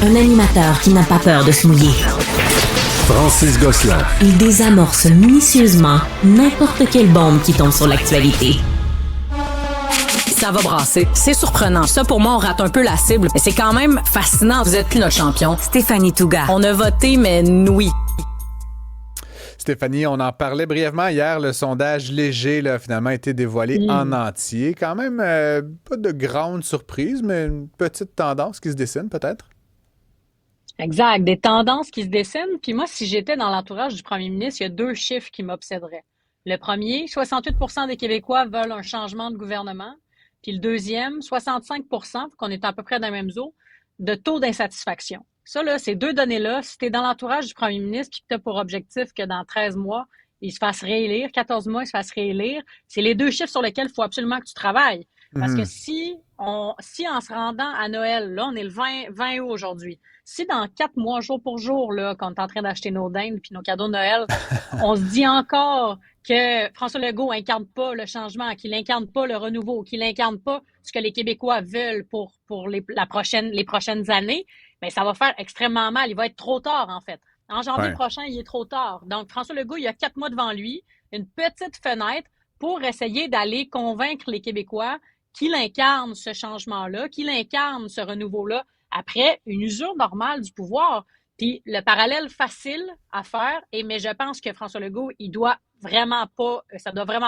Un animateur qui n'a pas peur de se mouiller. Francis Gosselin. Il désamorce minutieusement n'importe quelle bombe qui tombe sur l'actualité. Ça va brasser. C'est surprenant. Ça, pour moi, on rate un peu la cible. Mais c'est quand même fascinant. Vous êtes plus notre champion. Stéphanie Touga. On a voté, mais oui. Stéphanie, on en parlait brièvement hier. Le sondage léger là, a finalement été dévoilé en entier. Quand même, pas de grande surprise, mais une petite tendance qui se dessine peut-être. Exact. Des tendances qui se dessinent. Puis moi, si j'étais dans l'entourage du premier ministre, il y a deux chiffres qui m'obséderaient. Le premier, 68% des Québécois veulent un changement de gouvernement. Puis le deuxième, 65%, qu'on est à peu près dans la même zone, de taux d'insatisfaction. Ça, là, ces deux données-là, si tu es dans l'entourage du premier ministre puis que tu as pour objectif que dans 13 mois, il se fasse réélire, 14 mois, il se fasse réélire, c'est les deux chiffres sur lesquels il faut absolument que tu travailles. Parce que si en se rendant à Noël, là, on est le 20 août aujourd'hui, si dans 4 mois, jour pour jour, là, quand on est en train d'acheter nos dindes puis nos cadeaux de Noël, on se dit encore que François Legault incarne pas le changement, qu'il incarne pas le renouveau, qu'il incarne pas ce que les Québécois veulent pour les prochaines années, bien, ça va faire extrêmement mal. Il va être trop tard, en fait. En janvier prochain, il est trop tard. Donc, François Legault, il y a 4 mois devant lui, une petite fenêtre pour essayer d'aller convaincre les Québécois qu'il incarne ce changement-là, qu'il incarne ce renouveau-là après une usure normale du pouvoir. Puis le parallèle facile à faire, mais je pense que François Legault, ça doit vraiment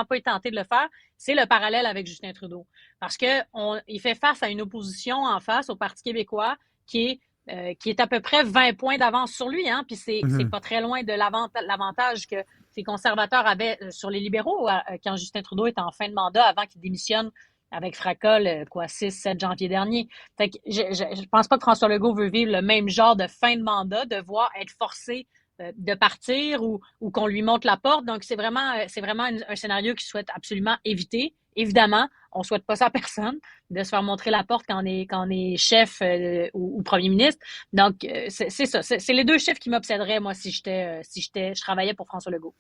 pas être tenté de le faire, c'est le parallèle avec Justin Trudeau. Parce que il fait face à une opposition en face au Parti québécois qui est à peu près 20 points d'avance sur lui, hein, puis c'est pas très loin de l'avantage que ces conservateurs avaient sur les libéraux quand Justin Trudeau était en fin de mandat avant qu'il démissionne avec fracas le 6-7 janvier dernier. Fait que je pense pas que François Legault veut vivre le même genre de fin de mandat, de voir être forcé de partir ou qu'on lui monte la porte. Donc, c'est vraiment un scénario qu'il souhaite absolument éviter. Évidemment, on souhaite pas ça à personne, de se faire montrer la porte quand on est chef ou premier ministre. Donc, c'est ça. C'est les deux chiffres qui m'obséderaient, moi, si je travaillais pour François Legault.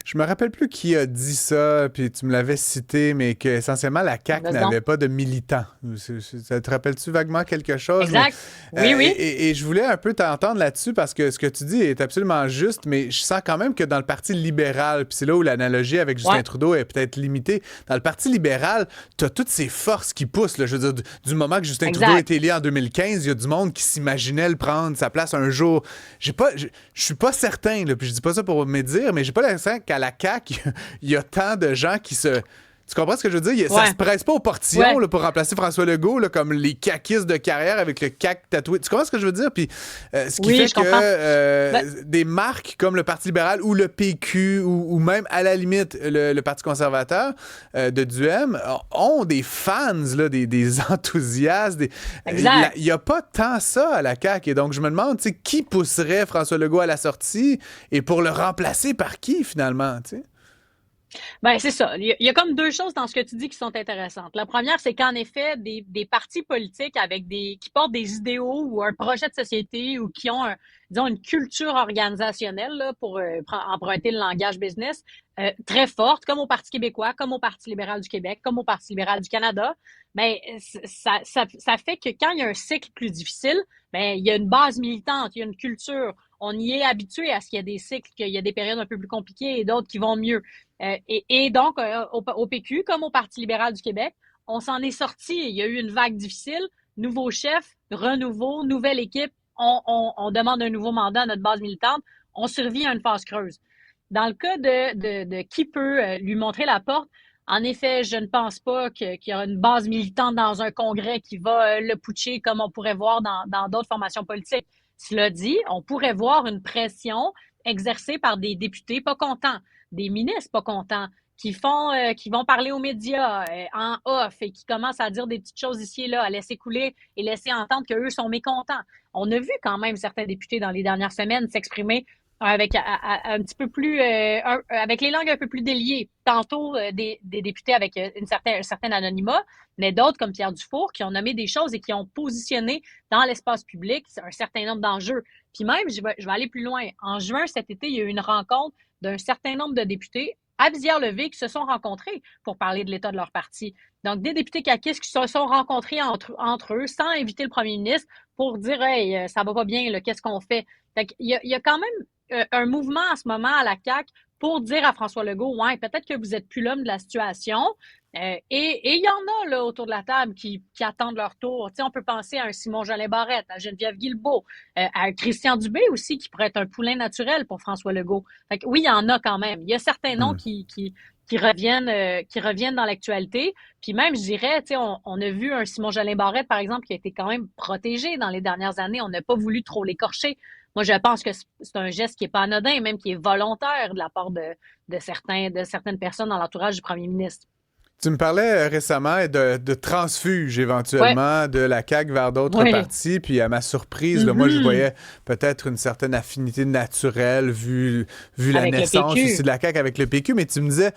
Je me rappelle plus qui a dit ça, puis tu me l'avais cité, mais qu'essentiellement, la CAQ n'avait pas de militants. Ça te rappelle-tu vaguement quelque chose? Exact. Mais, oui. Et je voulais un peu t'entendre là-dessus, parce que ce que tu dis est absolument juste, mais je sens quand même que dans le Parti libéral, puis c'est là où l'analogie avec Justin Trudeau est peut-être limitée, dans le Parti libéral, tu as toutes ces forces qui poussent. Là, je veux dire, du moment que Justin Trudeau a été élu en 2015, il y a du monde qui s'imaginait le prendre sa place un jour. Je suis pas certain, là, puis je dis pas ça pour me dire, mais j'ai pas l'impression qu'à la CAQ, il y a tant de gens qui se... Tu comprends ce que je veux dire? Ça se presse pas au portillon là, pour remplacer François Legault, là, comme les caquistes de carrière avec le CAQ tatoué. Tu comprends ce que je veux dire? Puis, ce qui fait que des marques comme le Parti libéral ou le PQ ou même, à la limite, le Parti conservateur de Duhem ont des fans, là, des enthousiastes. Il n'y a pas tant ça à la CAQ. Et donc, je me demande, qui pousserait François Legault à la sortie et pour le remplacer par qui, finalement, tu sais? Ben c'est ça. Il y a comme deux choses dans ce que tu dis qui sont intéressantes. La première, c'est qu'en effet, des partis politiques qui portent des idéaux ou un projet de société ou qui ont, disons, une culture organisationnelle, là, pour emprunter le langage business, très forte, comme au Parti québécois, comme au Parti libéral du Québec, comme au Parti libéral du Canada, ben ça fait que quand il y a un cycle plus difficile, ben il y a une base militante, il y a une culture. On y est habitué à ce qu'il y a des cycles, qu'il y a des périodes un peu plus compliquées et d'autres qui vont mieux. Et donc, au PQ, comme au Parti libéral du Québec, on s'en est sorti. Il y a eu une vague difficile, nouveau chef, renouveau, nouvelle équipe. On demande un nouveau mandat à notre base militante. On survit à une phase creuse. Dans le cas de qui peut lui montrer la porte, en effet, je ne pense pas qu'il y aura une base militante dans un congrès qui va le putcher comme on pourrait voir dans d'autres formations politiques. Cela dit, on pourrait voir une pression exercée par des députés pas contents, des ministres pas contents, qui vont parler aux médias en off et qui commencent à dire des petites choses ici et là, à laisser couler et laisser entendre qu'eux sont mécontents. On a vu quand même certains députés dans les dernières semaines s'exprimer avec un petit peu plus avec les langues un peu plus déliées. Tantôt des députés avec un certain anonymat, mais d'autres comme Pierre Dufour qui ont nommé des choses et qui ont positionné dans l'espace public un certain nombre d'enjeux. Puis même, je vais aller plus loin. En juin cet été, il y a eu une rencontre d'un certain nombre de députés Abisière-Levé qui se sont rencontrés pour parler de l'état de leur parti. Donc, des députés caquistes qui se sont rencontrés entre eux sans inviter le premier ministre pour dire « Hey, ça va pas bien, là, qu'est-ce qu'on fait? » Fait qu'il y a quand même un mouvement en ce moment à la CAQ pour dire à François Legault « Ouais, peut-être que vous êtes plus l'homme de la situation. » Et il y en a là autour de la table qui attendent leur tour. Tu sais, on peut penser à un Simon-Jolin Barrette, à Geneviève Guilbeault, à Christian Dubé aussi, qui pourrait être un poulain naturel pour François Legault. Fait que oui, il y en a quand même. Il y a certains noms qui reviennent dans l'actualité. Puis même, je dirais, tu sais, on a vu un Simon-Jolin Barrette, par exemple, qui a été quand même protégé dans les dernières années. On n'a pas voulu trop l'écorcher. Moi, je pense que c'est un geste qui est pas anodin, même qui est volontaire de la part de certaines personnes dans l'entourage du premier ministre. Tu me parlais récemment de transfuge éventuellement de la CAQ vers d'autres partis. Puis à ma surprise, là, moi, je voyais peut-être une certaine affinité naturelle vu la naissance aussi de la CAQ avec le PQ. Mais tu me disais...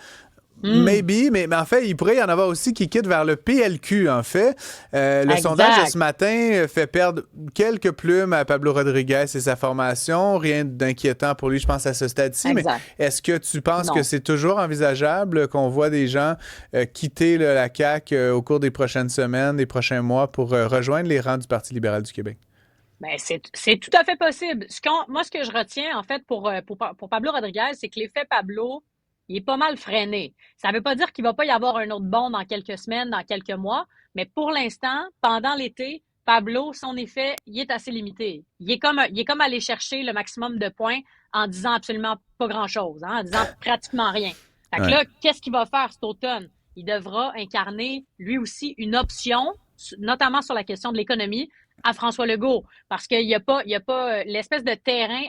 Maybe, mais en fait, il pourrait y en avoir aussi qui quittent vers le PLQ, en fait. Le sondage de ce matin fait perdre quelques plumes à Pablo Rodriguez et sa formation. Rien d'inquiétant pour lui, je pense, à ce stade-ci. Mais est-ce que tu penses que c'est toujours envisageable qu'on voit des gens quitter la CAQ au cours des prochaines semaines, des prochains mois pour rejoindre les rangs du Parti libéral du Québec? Ben, c'est tout à fait possible. Moi, ce que je retiens, en fait, pour Pablo Rodriguez, c'est que l'effet Pablo, il est pas mal freiné. Ça ne veut pas dire qu'il ne va pas y avoir un autre bond dans quelques semaines, dans quelques mois, mais pour l'instant, pendant l'été, Pablo, son effet, il est assez limité. Il est comme aller chercher le maximum de points en disant absolument pas grand-chose, en disant pratiquement rien. Fait que là, qu'est-ce qu'il va faire cet automne? Il devra incarner, lui aussi, une option, notamment sur la question de l'économie, à François Legault, parce qu'il n'y a pas l'espèce de terrain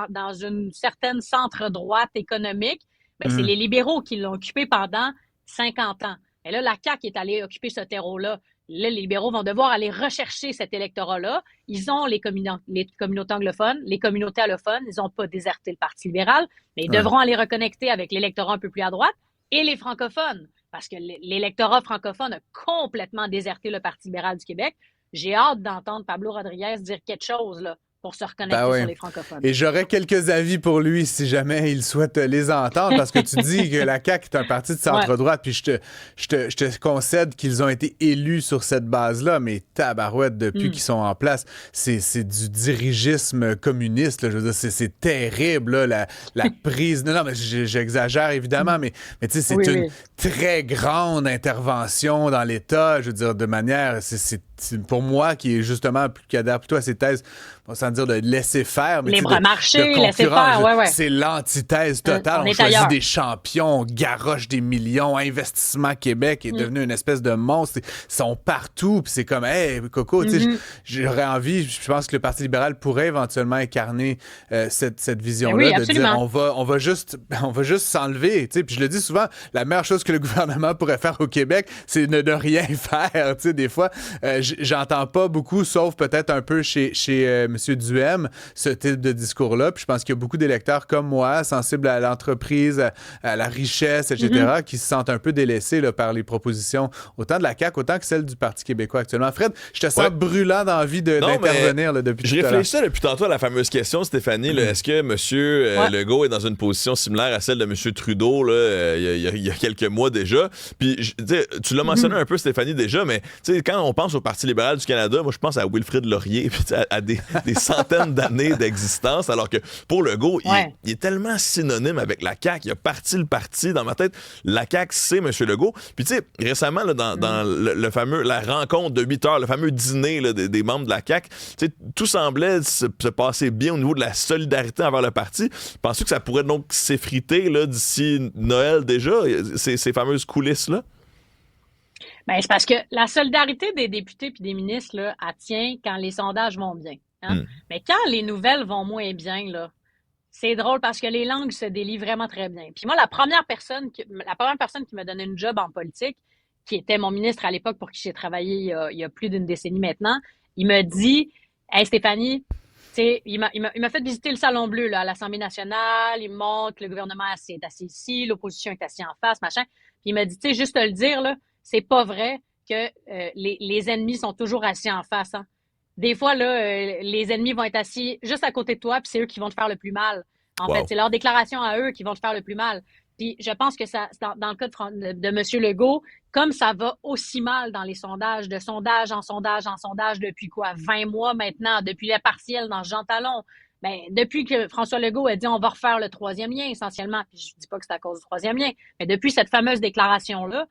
dans une certaine centre-droite économique. Ben, c'est les libéraux qui l'ont occupé pendant 50 ans. Et là, la CAQ est allée occuper ce terreau-là. Là, les libéraux vont devoir aller rechercher cet électorat-là. Ils ont les communautés anglophones, les communautés allophones. Ils n'ont pas déserté le Parti libéral, mais ils devront aller reconnecter avec l'électorat un peu plus à droite et les francophones, parce que l'électorat francophone a complètement déserté le Parti libéral du Québec. J'ai hâte d'entendre Pablo Rodriguez dire quelque chose, là, pour se reconnecter sur les francophones. Et j'aurais quelques avis pour lui si jamais il souhaite les entendre, parce que tu dis que la CAQ est un parti de centre-droite, puis je te concède qu'ils ont été élus sur cette base-là, mais tabarouette, depuis qu'ils sont en place, c'est du dirigisme communiste, là, je veux dire, c'est terrible, là, la prise... Non, mais j'exagère évidemment, mais tu sais, c'est une très grande intervention dans l'État, je veux dire, de manière... C'est pour moi qui est justement plus qu'adhère plutôt à ces thèses, sans dire de laisser faire, mais libre marché, laisser faire, c'est l'antithèse totale. On choisit des champions, on garoche des millions, Investissement Québec est devenu une espèce de monstre. Ils sont partout, puis c'est comme, hey, Coco, tu sais, j'aurais envie, je pense que le Parti libéral pourrait éventuellement incarner cette vision-là, de dire, on va juste s'enlever, tu sais, puis je le dis souvent, la meilleure chose que le gouvernement pourrait faire au Québec, c'est de ne rien faire, tu sais, des fois, j'entends pas beaucoup, sauf peut-être un peu chez M. Duhem, ce type de discours-là. Puis je pense qu'il y a beaucoup d'électeurs comme moi, sensibles à l'entreprise, à la richesse, etc., qui se sentent un peu délaissés là, par les propositions, autant de la CAQ, autant que celles du Parti québécois actuellement. Fred, je te sens brûlant d'envie d'intervenir là, depuis tout à l'heure. Je réfléchissais depuis tantôt à la fameuse question, Stéphanie. Là, est-ce que M. Legault est dans une position similaire à celle de M. Trudeau là, il y a quelques mois déjà? Puis tu l'as mentionné un peu, Stéphanie, déjà, mais quand on pense au Parti libéral du Canada, moi, je pense à Wilfrid Laurier, puis à des centaines d'années d'existence, alors que pour Legault, il est tellement synonyme avec la CAQ. Il a parti le parti. Dans ma tête, la CAQ, c'est M. Legault. Puis, tu sais, récemment, là, dans le fameux, la rencontre de 8 heures, le fameux dîner là, des membres de la CAQ, tu sais, tout semblait se passer bien au niveau de la solidarité envers le parti. Penses-tu que ça pourrait donc s'effriter là, d'ici Noël déjà, ces fameuses coulisses-là? Ben, c'est parce que la solidarité des députés et des ministres, là, elle tient quand les sondages vont bien. Hein? Mais quand les nouvelles vont moins bien, là, c'est drôle parce que les langues se délient vraiment très bien. Puis moi, la première personne qui m'a donné une job en politique, qui était mon ministre à l'époque pour qui j'ai travaillé il y a plus d'une décennie maintenant, il m'a dit « Hey Stéphanie, il m'a fait visiter le Salon Bleu là, à l'Assemblée nationale, il me montre que le gouvernement est assis ici, l'opposition est assise en face, machin. » Puis il m'a dit « Tu sais, juste te le dire, là, c'est pas vrai que les ennemis sont toujours assis en face. Hein. Des fois, là, les ennemis vont être assis juste à côté de toi, puis c'est eux qui vont te faire le plus mal. En fait, c'est leur déclaration à eux qui vont te faire le plus mal. Puis je pense que ça, dans le cas de M. Legault, comme ça va aussi mal dans les sondages, de sondage en sondage en sondage depuis quoi? 20 mois maintenant, depuis les partiels dans Jean Talon. Ben, depuis que François Legault a dit on va refaire le troisième lien essentiellement, puis je dis pas que c'est à cause du troisième lien, mais depuis cette fameuse déclaration-là,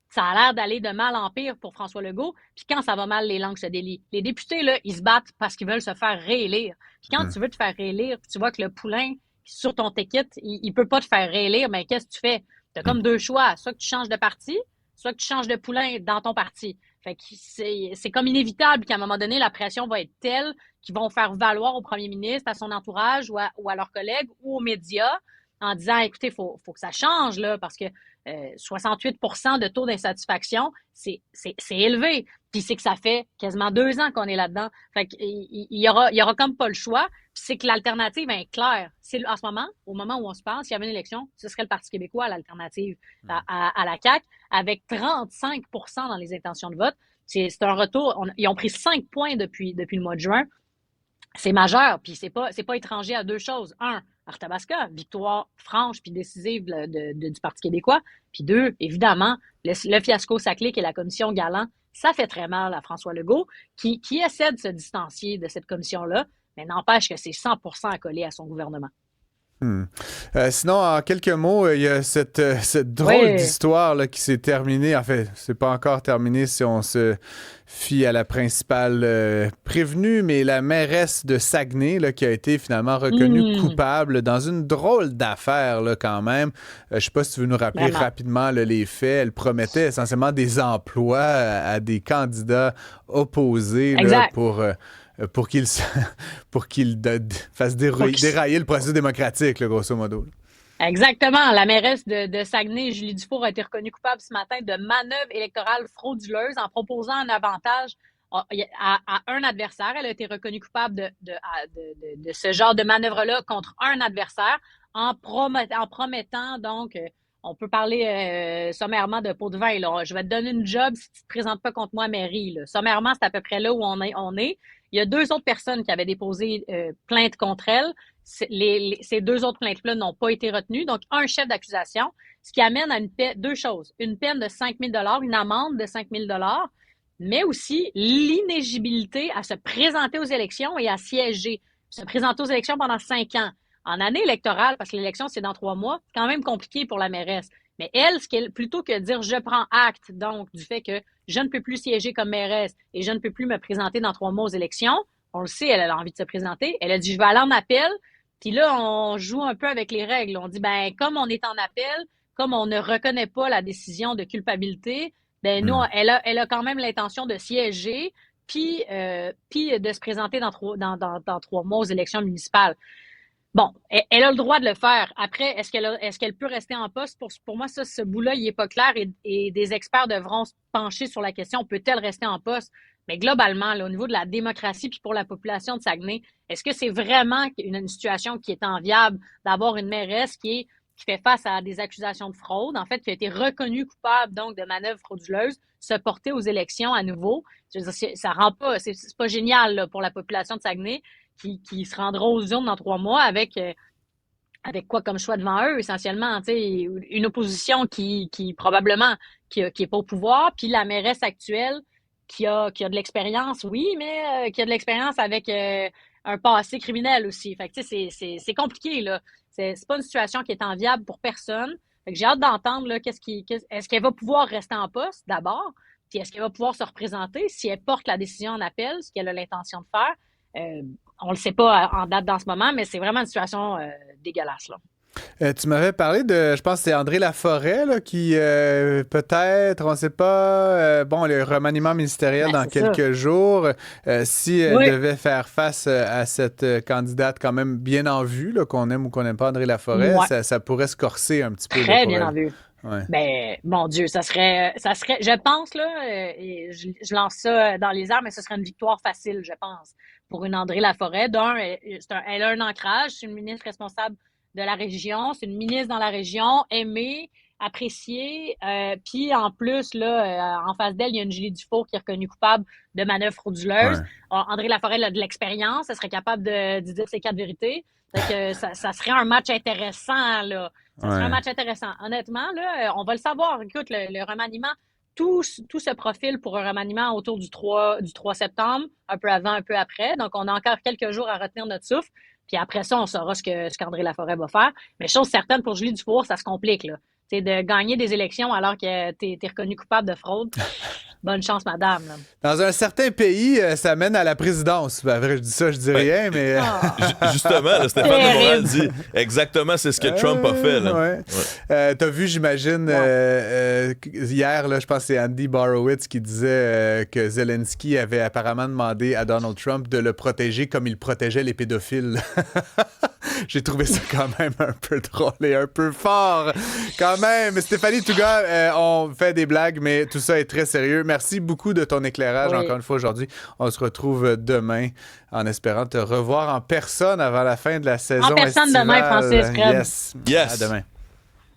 ça a l'air d'aller de mal en pire pour François Legault. Puis quand ça va mal, les langues se délient. Les députés, là, ils se battent parce qu'ils veulent se faire réélire. Puis quand tu veux te faire réélire, puis tu vois que le poulain, sur ton ticket, il peut pas te faire réélire, mais qu'est-ce que tu fais? Tu as comme deux choix. Soit que tu changes de parti, soit que tu changes de poulain dans ton parti. Fait que c'est comme inévitable qu'à un moment donné, la pression va être telle qu'ils vont faire valoir au premier ministre, à son entourage ou à leurs collègues ou aux médias en disant, écoutez, faut que ça change, là, parce que 68% de taux d'insatisfaction, c'est élevé. Puis c'est que ça fait quasiment 2 ans qu'on est là-dedans. Fait qu'il y aura comme pas le choix. Puis c'est que l'alternative est claire. En ce moment, au moment où on se parle, s'il y avait une élection, ce serait le Parti québécois, l'alternative à la CAQ, avec 35% dans les intentions de vote. C'est un retour. Ils ont pris 5 points depuis le mois de juin. C'est majeur, puis c'est pas étranger à 2 choses. 1, Arthabasca, victoire franche puis décisive du Parti québécois. Puis 2, évidemment, le fiasco Saclay et la commission Galland, ça fait très mal à François Legault, qui essaie de se distancier de cette commission-là, mais n'empêche que c'est 100% accolé à son gouvernement. Sinon, en quelques mots, il y a cette drôle d'histoire là, qui s'est terminée. En fait, c'est pas encore terminé si on se fie à la principale prévenue, mais la mairesse de Saguenay là, qui a été finalement reconnue coupable dans une drôle d'affaire là, quand même. Je sais pas si tu veux nous rappeler rapidement là, les faits. Elle promettait essentiellement des emplois à des candidats opposés là, pour qu'il fasse dérailler le processus démocratique, là, grosso modo. Exactement. La mairesse de Saguenay, Julie Dufour, a été reconnue coupable ce matin de manœuvre électorale frauduleuse en proposant un avantage à un adversaire. Elle a été reconnue coupable de ce genre de manœuvre-là contre un adversaire en promettant donc... on peut parler sommairement de pot de vin. Là. Je vais te donner une job si tu te présentes pas contre moi à mairie. Là. Sommairement, c'est à peu près là où on est. Il y a 2 autres personnes qui avaient déposé plainte contre elle. Ces 2 autres plaintes-là n'ont pas été retenues. Donc, un chef d'accusation, ce qui amène à 2 choses. Une peine de 5 000 $, une amende de 5 000 $, mais aussi l'inéligibilité à se présenter aux élections et à siéger. Se présenter aux élections pendant 5 ans. En année électorale, parce que l'élection, c'est dans 3 mois, c'est quand même compliqué pour la mairesse. Mais elle, plutôt que de dire « je prends acte » donc du fait que je ne peux plus siéger comme mairesse et je ne peux plus me présenter dans 3 mois aux élections, on le sait, elle a envie de se présenter, elle a dit « je vais aller en appel », puis là, on joue un peu avec les règles. On dit « ben comme on est en appel, comme on ne reconnaît pas la décision de culpabilité, ben nous, elle a quand même l'intention de siéger puis de se présenter dans 3 mois aux élections municipales ». Bon, elle a le droit de le faire. Après, est-ce qu'elle peut rester en poste? Pour moi, ce bout-là, il n'est pas clair et des experts devront se pencher sur la question. Peut-elle rester en poste? Mais globalement, là, au niveau de la démocratie puis pour la population de Saguenay, est-ce que c'est vraiment une situation qui est enviable d'avoir une mairesse qui fait face à des accusations de fraude, en fait, qui a été reconnue coupable donc de manœuvres frauduleuses, se porter aux élections à nouveau? Je veux dire, ça rend pas, c'est pas génial là, pour la population de Saguenay. Qui se rendront aux urnes dans 3 mois avec quoi comme choix devant eux, essentiellement, tu sais, une opposition qui probablement qui est pas au pouvoir, puis la mairesse actuelle qui a de l'expérience, oui, mais qui a de l'expérience avec un passé criminel aussi. Fait que tu sais, c'est compliqué, là. C'est pas une situation qui est enviable pour personne. Fait que j'ai hâte d'entendre, là, est-ce qu'elle va pouvoir rester en poste, d'abord, puis est-ce qu'elle va pouvoir se représenter si elle porte la décision en appel, ce qu'elle a l'intention de faire. On le sait pas en date dans ce moment, mais c'est vraiment une situation dégueulasse, là. Tu m'avais parlé de, je pense que c'est André Laforêt là, qui peut-être, on ne sait pas, le remaniement ministériel dans quelques jours, si elle devait faire face à cette candidate quand même bien en vue, là, qu'on aime ou qu'on n'aime pas André Laforêt, ça pourrait se corser un petit peu. Très bien en vue. Ouais. Ben, mon Dieu, ça serait, je pense, là, et je lance ça dans les airs, mais ce serait une victoire facile, je pense, pour une André Laforêt. Elle a un ancrage, c'est une ministre responsable de la région, c'est une ministre dans la région, aimée, appréciée. Puis en plus, là, en face d'elle, il y a une Julie Dufour qui est reconnue coupable de manœuvres frauduleuses. Ouais. André Laforêt a de l'expérience, elle serait capable de dire ses 4 vérités. Fait que ça serait un match intéressant, là. Ça serait un match intéressant. Honnêtement, là, on va le savoir. Écoute, le remaniement, tout se profile pour un remaniement autour du 3 septembre, un peu avant, un peu après. Donc, on a encore quelques jours à retenir notre souffle. Puis après ça, on saura ce qu'André Laforêt va faire. Mais chose certaine, pour Julie Dufour, ça se complique, là. C'est de gagner des élections alors que t'es reconnu coupable de fraude. Bonne chance, madame. Là. Dans un certain pays, ça mène à la présidence. Ben, vrai, je dis ça, je dis rien, mais... Justement, là, Stéphane de Montréal dit exactement c'est ce que Trump a fait. Là. Ouais. T'as vu, j'imagine, hier, là, je pense que c'est Andy Borowitz qui disait que Zelensky avait apparemment demandé à Donald Trump de le protéger comme il protégeait les pédophiles. J'ai trouvé ça quand même un peu drôle et un peu fort. Quand même, Stéphanie Touga, on fait des blagues, mais tout ça est très sérieux. Merci beaucoup de ton éclairage encore une fois aujourd'hui. On se retrouve demain en espérant te revoir en personne avant la fin de la saison estivale. En personne demain, Francis. Yes. Yes. À demain.